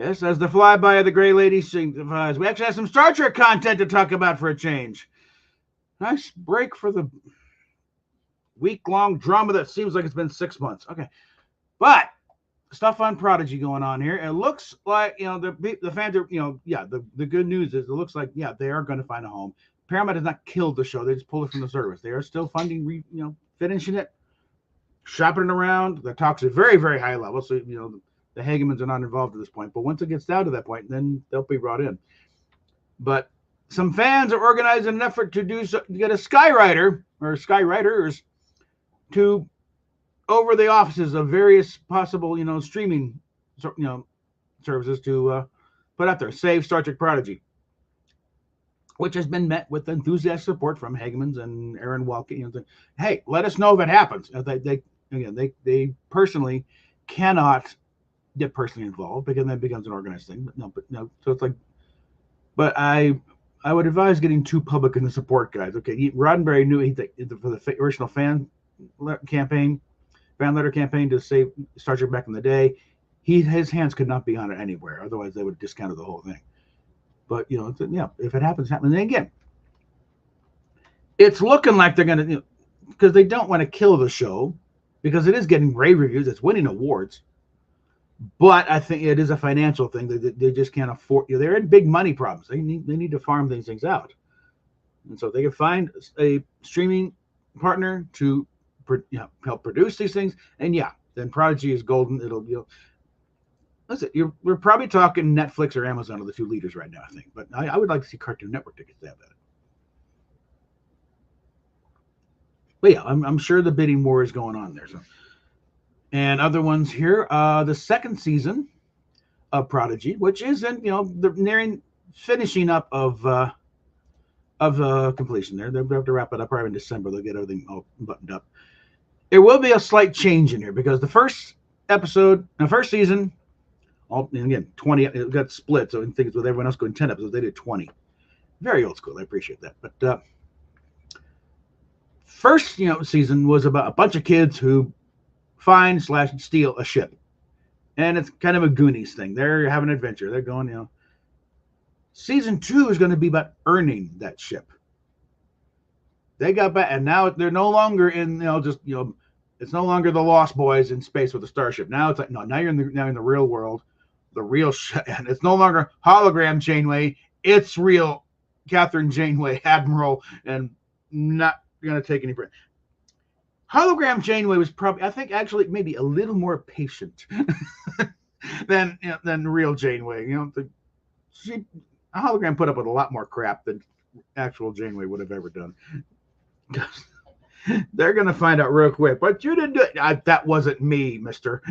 Yes, as the flyby of the Gray Lady signifies, we actually have some Star Trek content to talk about for a change. Nice break for the week-long drama that seems like it's been 6 months. Okay, but stuff on Prodigy going on here. It looks like the fans are the good news is it looks like they are going to find a home. Paramount has not killed the show; they just pulled it from the service. They are still funding, finishing it, shopping it around. The talks are very very high level, so the Hagemans are not involved at this point. But once it gets down to that point, then they'll be brought in. But some fans are organizing an effort to get a skywriter or skywriters to over the offices of various possible, streaming, services to put out there. Save Star Trek Prodigy, which has been met with enthusiastic support from Hagemans and Aaron Walken. Hey, let us know if it happens. They personally cannot get personally involved because then it becomes an organized thing. But no. So it's like, but I would advise getting too public in the support, guys. Okay, Roddenberry knew for the original fan letter campaign to save Star Trek back in the day, his hands could not be on it anywhere. Otherwise, they would have discounted the whole thing. But if it happens, happens. And again, it's looking like they're gonna, because they don't want to kill the show, because it is getting rave reviews, it's winning awards. But I think it is a financial thing. They just can't afford. They're in big money problems. They need to farm these things out, and so if they can find a streaming partner to help produce these things, and then Prodigy is golden. It'll listen. We're probably talking Netflix or Amazon are the two leaders right now, I think. But I would like to see Cartoon Network take a stab at it. But I'm sure the bidding war is going on there. So. And other ones here, the second season of Prodigy, which isn't, they're nearing finishing up of completion there. They'll have to wrap it up probably in December. They'll get everything all buttoned up. There will be a slight change in here because the first season, again, 20, it got split. So I think it's with everyone else going 10 episodes. They did 20. Very old school. I appreciate that. But first, season was about a bunch of kids who find/steal a ship, and it's kind of a Goonies thing. They're having an adventure. They're going, Season 2 is going to be about earning that ship. They got back, and now they're no longer in, it's no longer the Lost Boys in space with a starship. Now it's like, no, now you're in the real world, the real ship, and it's no longer hologram Janeway. It's real Catherine Janeway, Admiral, and not going to take any break. Hologram Janeway was probably, I think, actually maybe a little more patient than real Janeway. A hologram put up with a lot more crap than actual Janeway would have ever done. They're gonna find out real quick. But you didn't do it. That wasn't me, Mister.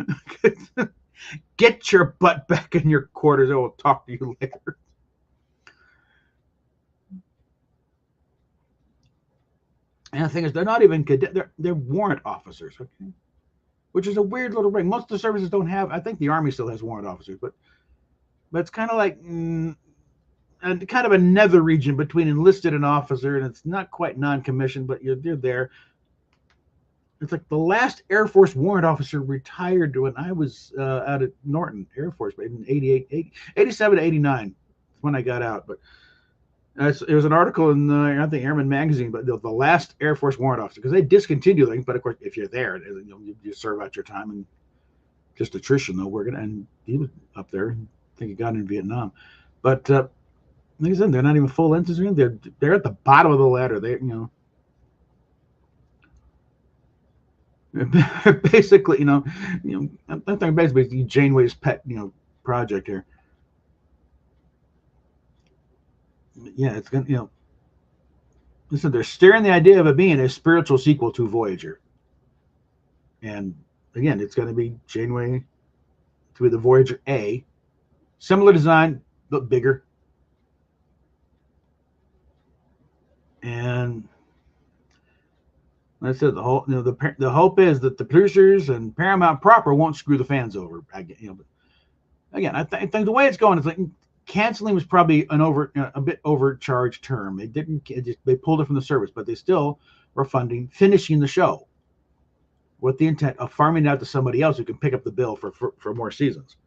Get your butt back in your quarters. I will talk to you later. And the thing is, they're not even cadet; they're warrant officers, okay? Which is a weird little ring. Most of the services don't have. I think the Army still has warrant officers, but it's kind of like and kind of a nether region between enlisted and officer, and it's not quite non-commissioned, but you're there. It's like the last Air Force warrant officer retired when I was out at Norton Air Force in 87 to 89. That's when I got out, but. It was an article in, I think, Airman Magazine, but the last Air Force warrant officer, because they discontinue things, but of course, if you're there, you serve out your time and just attrition, though. And he was up there. I think he got in Vietnam. But like I said, they're not even full ensigns. They're at the bottom of the ladder. Basically, I think basically Janeway's pet, project here. Yeah, it's gonna, listen, they're steering the idea of it being a spiritual sequel to Voyager. And again, it's going to be Janeway to be the Voyager A. Similar design, but bigger. And like I said, the hope is that the producers and Paramount proper won't screw the fans over. But again, I think the way it's going is like, canceling was probably a bit overcharged term. They pulled it from the service, but they still were finishing the show with the intent of farming it out to somebody else who can pick up the bill for more seasons.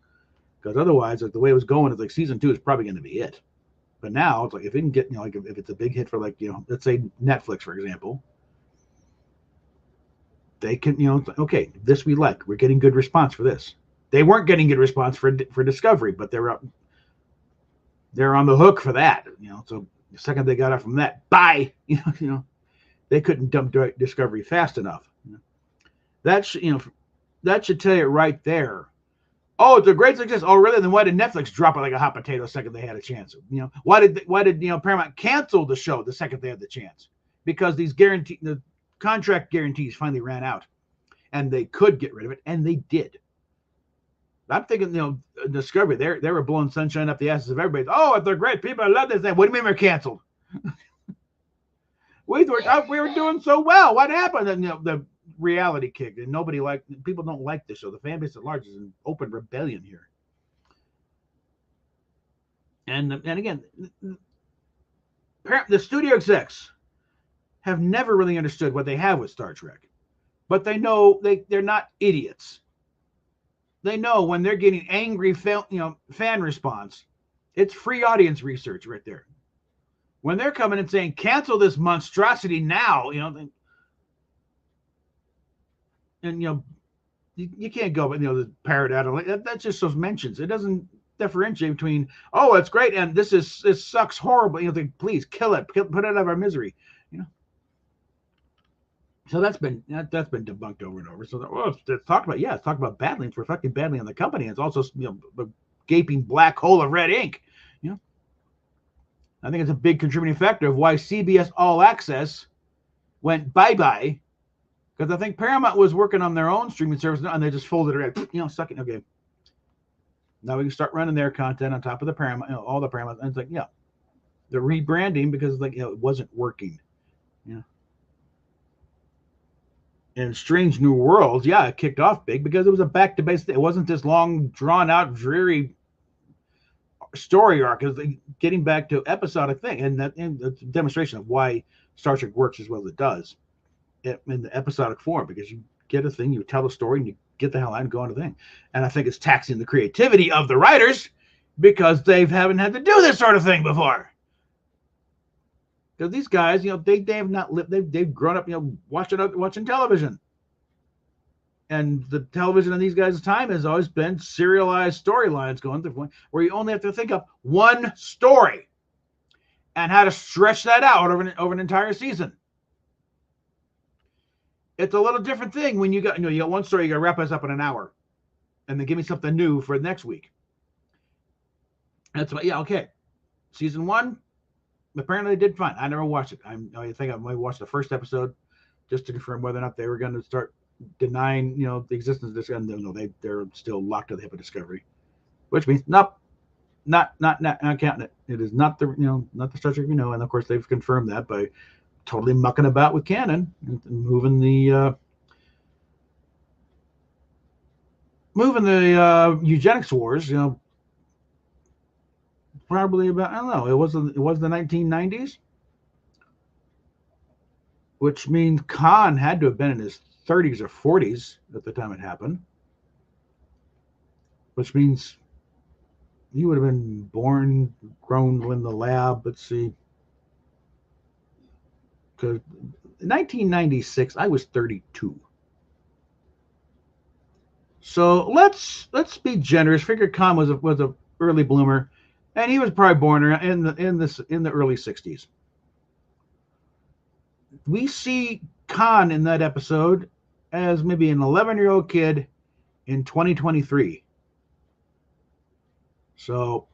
because otherwise, like the way it was going, it's like season 2 is probably going to be it. But now it's like if it can get, like if it's a big hit for like, let's say Netflix, for example, they can, okay, this we like. We're getting good response for this. They weren't getting good response for Discovery, but they're on the hook for that. So the second they got out from that, bye. They couldn't dump Discovery fast enough. That should tell you right there. Oh, it's a great success. Oh, really? Then why did Netflix drop it like a hot potato the second they had a chance? Why did Paramount cancel the show the second they had the chance? Because the contract guarantees finally ran out, and they could get rid of it, and they did. I'm thinking, Discovery, they were blowing sunshine up the asses of everybody. Oh, they're great people. I love this thing. What do you mean we're canceled? we were doing so well. What happened? And the reality kicked, and people don't like this show. The fan base at large is in open rebellion here. And again, the studio execs have never really understood what they have with Star Trek, but they know they're not idiots. They know when they're getting angry fan response, it's free audience research right there. When they're coming and saying cancel this monstrosity now, and you can't go, but the parrot out of that's just those mentions. It doesn't differentiate between, oh, it's great and this sucks horribly. Please kill it, put it out of our misery. So that's been debunked over and over. So it's talked about badly. It's reflecting badly on the company. It's also a gaping black hole of red ink. I think it's a big contributing factor of why CBS All Access went bye-bye, because I think Paramount was working on their own streaming service and they just folded it right. Suck it. Okay. Now we can start running their content on top of the Paramount, all the Paramount. And it's like, the rebranding because it wasn't working. And Strange New Worlds, it kicked off big because it was a back to base. It wasn't this long, drawn out, dreary story arc. It was getting back to episodic thing, and that's a demonstration of why Star Trek works as well as it does in the episodic form, because you get a thing, you tell a story, and you get the hell out and go on to the thing. And I think it's taxing the creativity of the writers because they haven't had to do this sort of thing before. Because these guys, they have not lived. They've grown up, watching television, and the television in these guys' time has always been serialized storylines going through, where you only have to think of one story and how to stretch that out over an entire season. It's a little different thing when you got one story, you got to wrap us up in an hour, and then give me something new for next week. That's what, okay. Season 1. Apparently they did fine. I never watched it. I think I might watch the first episode just to confirm whether or not they were going to start denying, the existence of this. No, they're still locked to the hip of Discovery, which means not counting it. It is not not the Star Trek we know. And of course they've confirmed that by totally mucking about with canon and moving the eugenics wars. Probably about, I don't know, it was the 1990s, which means Khan had to have been in his 30s or 40s at the time it happened, which means he would have been born, grown in the lab. Let's see, because 1996 I was 32. So let's be generous. Figure Khan was a early bloomer. And he was probably born in the early 60s. We see Khan in that episode as maybe an 11-year-old kid in 2023. So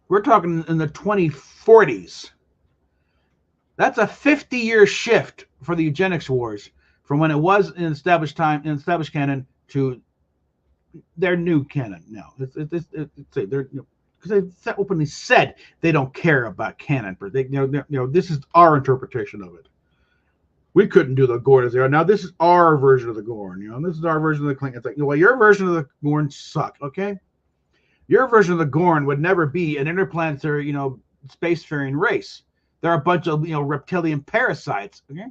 we're talking in the 2040s. That's a 50-year shift for the eugenics wars from when it was in established canon to their new canon now. Because they openly said they don't care about canon, but this is our interpretation of it. We couldn't do the Gorn as they are. Now this is our version of the Gorn. This is our version of the Klingon. It's like, your version of the Gorn suck. Okay, your version of the Gorn would never be an interplanetary, spacefaring race. They're a bunch of reptilian parasites. Okay,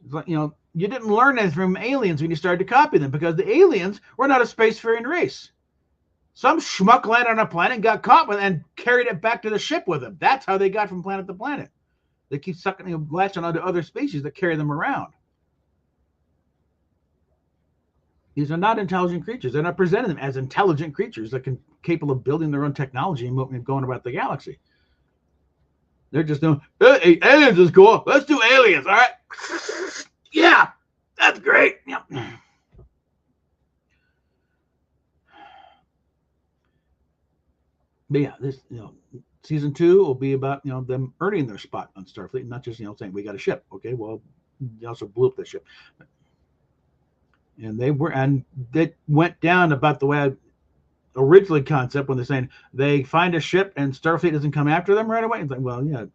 it's like, you didn't learn anything from aliens when you started to copy them, because the aliens were not a spacefaring race. Some schmuck landed on a planet and got caught with it and carried it back to the ship with them. That's how they got from planet to planet. They keep sucking, latching onto other species that carry them around. These are not intelligent creatures. They're not presenting them as intelligent creatures that can capable of building their own technology and going about the galaxy. They're just doing, hey, aliens is cool. Let's do aliens, all right? Yeah, that's great. Yep. But yeah, this, season 2 will be about, them earning their spot on Starfleet, and not just, saying we got a ship. Okay, well, they also blew up the ship. And they went down about the way I originally concept, when they're saying they find a ship and Starfleet doesn't come after them right away. It's like, well, yeah.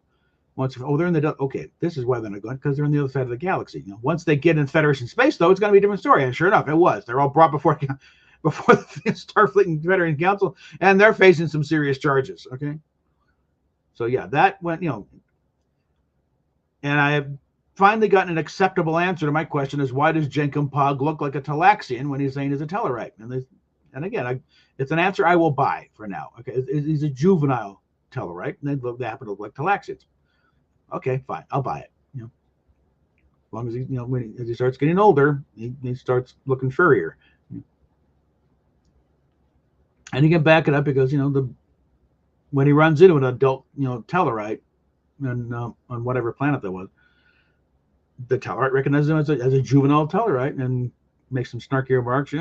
They're in the, okay, this is why they're not going, because they're on the other side of the galaxy. Once they get in Federation space, though, it's going to be a different story. And sure enough, it was. They're all brought before the Starfleet and Federation Council, and they're facing some serious charges. Okay, so yeah, that went, and I have finally gotten an acceptable answer to my question: is why does Jankum Pog look like a Talaxian when he's saying he's a Tellarite? And again, it's an answer I will buy for now. Okay, he's a juvenile Tellarite, and they happen to look like Talaxians. Okay, fine, I'll buy it. As long as he, as he starts getting older, he starts looking furrier. And you can back it up because when he runs into an adult Tellarite, and on whatever planet that was, the Tellarite recognizes him as a juvenile Tellarite and makes some snarky remarks.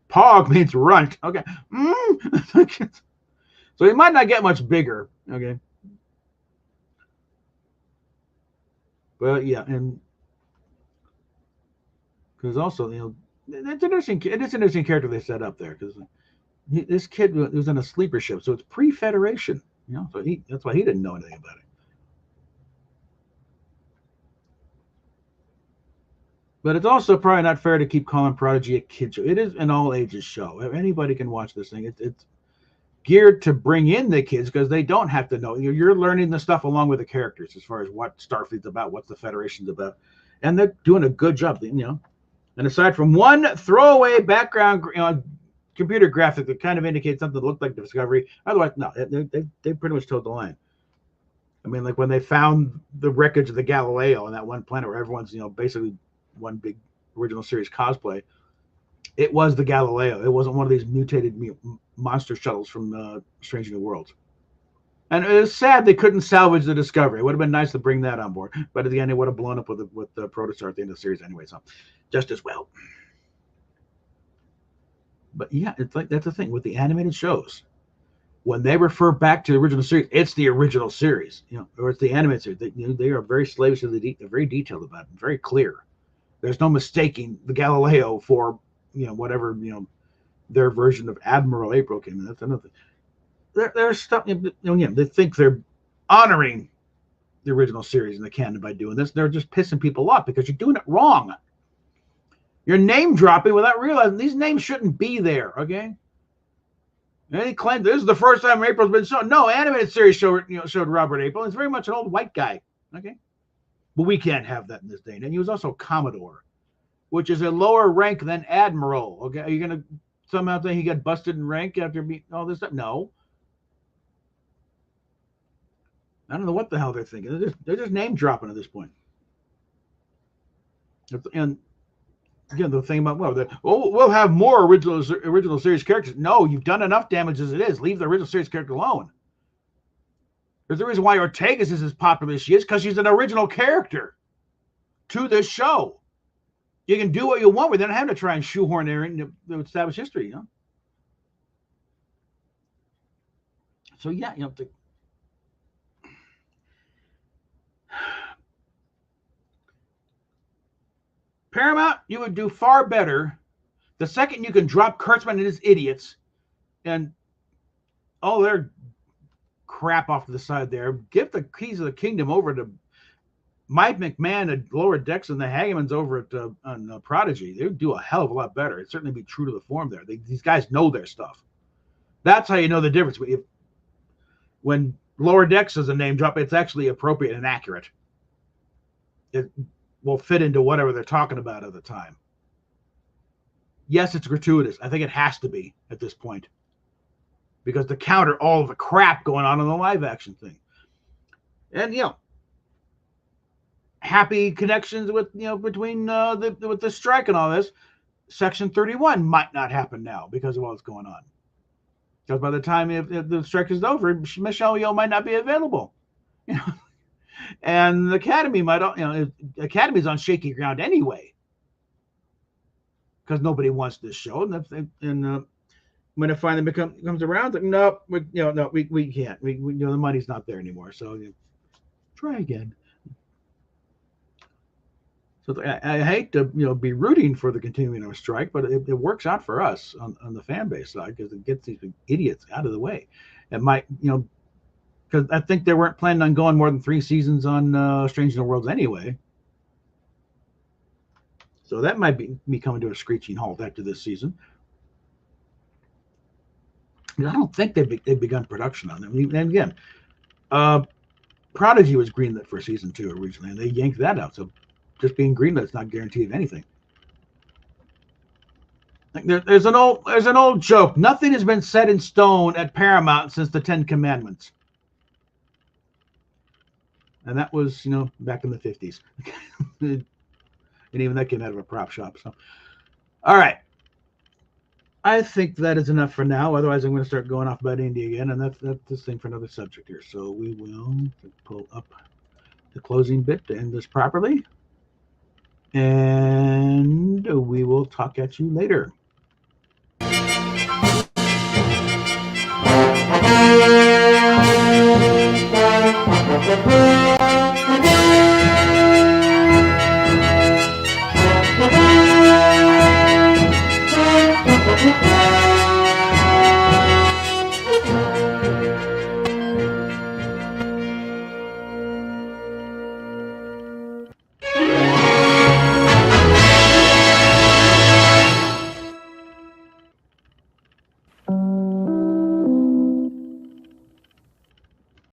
Pog means runt. Okay, so he might not get much bigger. Okay, but yeah, and because also it's interesting. It's an interesting character they set up there, because this kid was in a sleeper ship, so it's pre-Federation. So that's why he didn't know anything about it. But it's also probably not fair to keep calling Prodigy a kid show. It is an all ages show. Anybody can watch this thing. It's geared to bring in the kids, because they don't have to know. You're learning the stuff along with the characters as far as what Starfleet's about, what the Federation's about, and they're doing a good job. And aside from one throwaway background, computer graphic that kind of indicates something that looked like Discovery, otherwise, no, they pretty much toed the line. I mean, like when they found the wreckage of the Galileo on that one planet where everyone's basically one big original series cosplay, it was the Galileo. It wasn't one of these mutated monster shuttles from Strange New Worlds. And it was sad they couldn't salvage the Discovery. It would have been nice to bring that on board, but at the end, it would have blown up with the Protostar at the end of the series anyway. So, just as well. But yeah, it's like that's the thing with the animated shows. When they refer back to the original series, it's the original series, or it's the animated series. They are very slavish to they're very detailed about it, very clear. There's no mistaking the Galileo for whatever their version of Admiral April came in. That's another thing. There's stuff. They think they're honoring the original series in the canon by doing this. They're just pissing people off because you're doing it wrong. You're name dropping without realizing these names shouldn't be there. Okay. And he claimed this is the first time April's been shown. No, animated series showed Robert April. It's very much an old white guy. Okay. But we can't have that in this day. And he was also Commodore, which is a lower rank than Admiral. Okay, are you going to somehow think he got busted in rank after beating all this stuff? No. I don't know what the hell they're thinking. They're just name dropping at this point. And again, the thing about we'll have more original series characters. No, you've done enough damage as it is. Leave the original series character alone. There's a reason why Ortegas is as popular as she is, because she's an original character to this show. You can do what you want with it. You don't have to try and shoehorn her in to establish history, So yeah, Paramount, you would do far better the second you can drop Kurtzman and his idiots and all their crap off to the side there. Give the keys of the kingdom over to Mike McMahon at Lower Decks and the Hagemans over at on Prodigy. They would do a hell of a lot better. It'd certainly be true to the form there. These guys know their stuff. That's how you know the difference. When Lower Decks is a name drop, it's actually appropriate and accurate. will fit into whatever they're talking about at the time. Yes, it's gratuitous. I think it has to be at this point, because to counter all of the crap going on in the live action thing. And, happy connections with, between with the strike and all this. Section 31 might not happen now because of what's going on. Because by the time if the strike is over, Michelle Yeoh might not be available. And the Academy might, Academy's on shaky ground anyway, because nobody wants this show. And when it finally comes around, like, nope, we can't. We the money's not there anymore. So try again. So I hate to be rooting for the continuing of a strike, but it works out for us on the fan base side, because it gets these idiots out of the way. It might, because I think they weren't planning on going more than 3 seasons on Strange New Worlds anyway. So that might be coming to a screeching halt after this season. I don't think they've begun production on them. And again, Prodigy was greenlit for season 2 originally, and they yanked that out. So just being greenlit is not guaranteed of anything. There's an old joke. Nothing has been set in stone at Paramount since the 10 Commandments. And that was, back in the 50s. And even that came out of a prop shop. So, all right. I think that is enough for now. Otherwise, I'm going to start going off about Indy again, and that's this thing for another subject here. So we will pull up the closing bit to end this properly, and we will talk at you later.